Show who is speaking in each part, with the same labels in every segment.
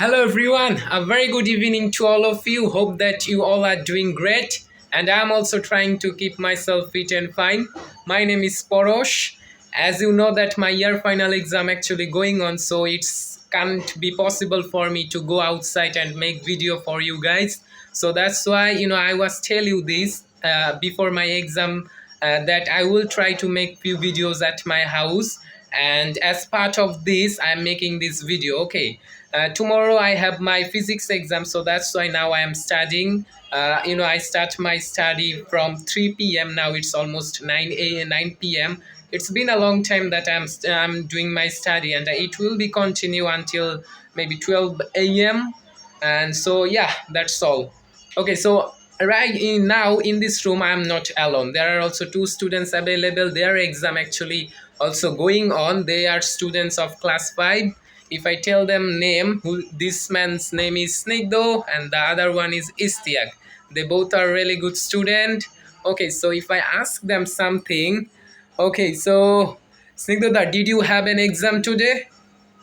Speaker 1: Hello everyone, a very good evening to all of you. Hope that you all are doing great, and I'm also trying to keep myself fit and fine. My name is Porosh. As you know that my year final exam actually going on, so it's can't be possible for me to go outside and make video for you guys. So that's why I was tell you this before my exam that I will try to make few videos at my house, and as part of this I'm making this video. Okay, tomorrow I have my physics exam, so that's why now I am studying. I start my study from 3 p.m. Now it's almost 9 p.m. It's been a long time that I'm doing my study, and it will be continue until maybe 12 a.m. And so yeah, that's all. Okay, so right in now in this room I'm not alone. There are also two students available. Their exam actually also going on. They are students of class 5. If I tell them name, who this man's name is Snigdo and the other one is Istiak. They both are really good student. Okay, so if I ask them something, okay, so Snigdo, did you have an exam today?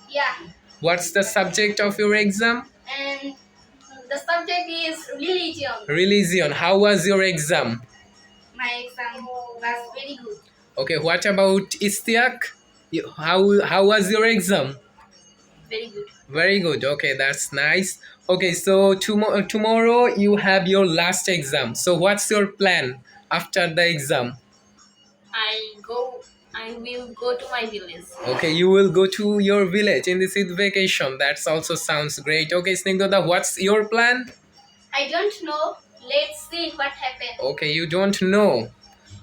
Speaker 2: Yeah,
Speaker 1: What's the subject of your exam?
Speaker 2: and the subject is religion.
Speaker 1: Religion. How was your exam?
Speaker 2: My exam was very good,
Speaker 1: Okay, what about Istiak? How was your exam?
Speaker 2: very good.
Speaker 1: Very good. Okay, that's nice. Okay, so tomorrow you have your last exam. So what's your plan after the exam?
Speaker 2: I go. I will go to my village.
Speaker 1: Okay, you will go to your village in this vacation. That's also sounds great. Okay, Snigdhoda, what's your plan?
Speaker 2: I don't know. Let's see what happens.
Speaker 1: Okay, you don't know.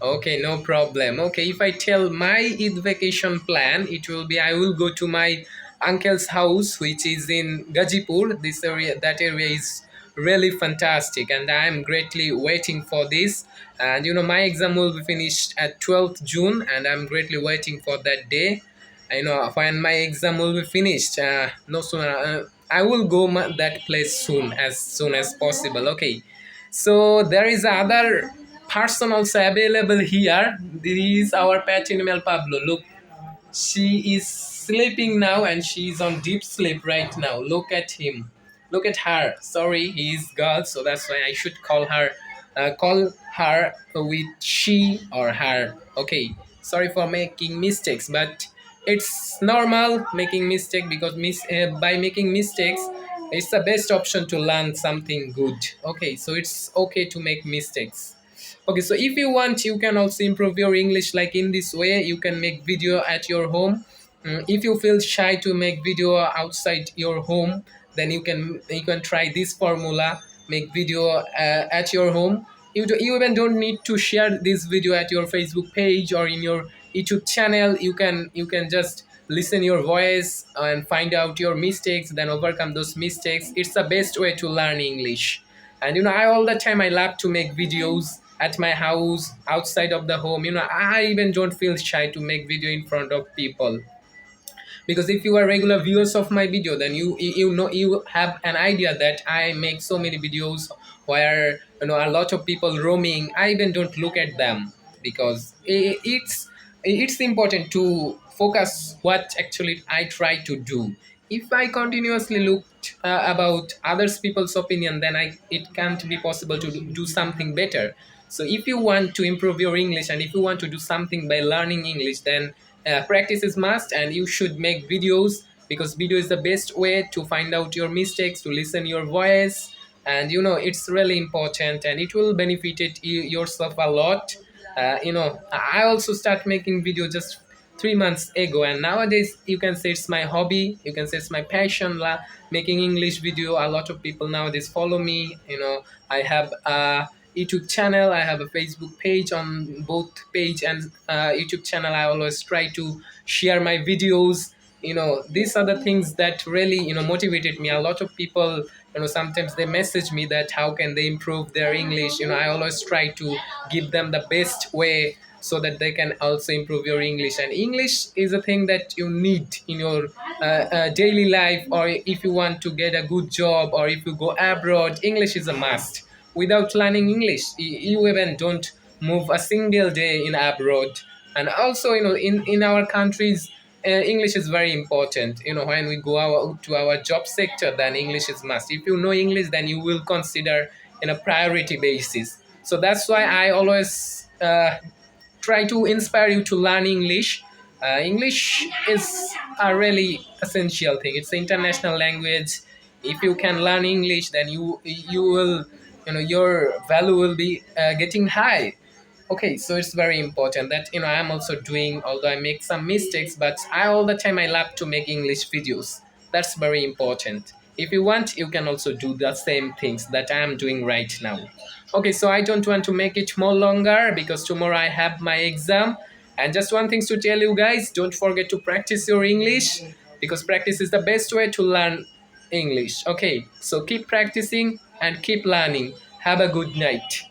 Speaker 1: Okay, no problem. Okay, if I tell my Eid vacation plan, it will be I will go to my uncle's house, which is in Gajipur. That area is really fantastic, and I am greatly waiting for this. And my exam will be finished at 12th June, and I'm greatly waiting for that day. When my exam will be finished, no sooner. I will go that place soon as possible. Okay, so there is other person also available here. This is our pet animal Pablo. Look, she is sleeping now and she is on deep sleep right now. Look at him. Look at her. Sorry, he is girl, so that's why I should call her with she or her. Okay. Sorry for making mistakes, but it's normal making mistake because by making mistakes, it's the best option to learn something good. Okay, so it's okay to make mistakes. Okay, so if you want, you can also improve your English like in this way. You can make video at your home. If you feel shy to make video outside your home, then you can try this formula. Make video at your home. You even don't need to share this video at your Facebook page or in your YouTube channel. You can just listen your voice and find out your mistakes, then overcome those mistakes. It's the best way to learn English. And I all the time I love to make videos at my house, outside of the home. I even don't feel shy to make video in front of people, because if you are regular viewers of my video, then you have an idea that I make so many videos where a lot of people roaming. I even don't look at them, because it's important to focus what actually I try to do. If I continuously look about others people's opinion, then it can't be possible to do something better. So if you want to improve your English, and if you want to do something by learning English, then practice is must, and you should make videos, because video is the best way to find out your mistakes, to listen your voice. And it's really important, and it will benefit yourself a lot. I also start making video just 3 months ago, and nowadays you can say it's my hobby, you can say it's my passion, making English video. A lot of people nowadays follow me. I have a YouTube channel, I have a Facebook page. On both page and YouTube channel, I always try to share my videos. These are the things that really motivated me. A lot of people, sometimes they message me that how can they improve their English. I always try to give them the best way, so that they can also improve your English. And English is a thing that you need in your daily life, or if you want to get a good job, or if you go abroad, English is a must. Without learning English, you even don't move a single day in abroad. And also in our countries, English is very important. When we go to our job sector, then English is must. If you know English, then you will consider in a priority basis. So that's why I always try to inspire you to learn English. English is a really essential thing. It's an international language. If you can learn English, then you will, your value will be getting high. Okay, so it's very important that I'm also doing, although I make some mistakes, but I all the time I love to make English videos. That's very important. If you want, you can also do the same things that I am doing right now. Okay, so I don't want to make it more longer because tomorrow I have my exam. And just one thing to tell you guys, don't forget to practice your English, because practice is the best way to learn English. Okay, so keep practicing and keep learning. Have a good night.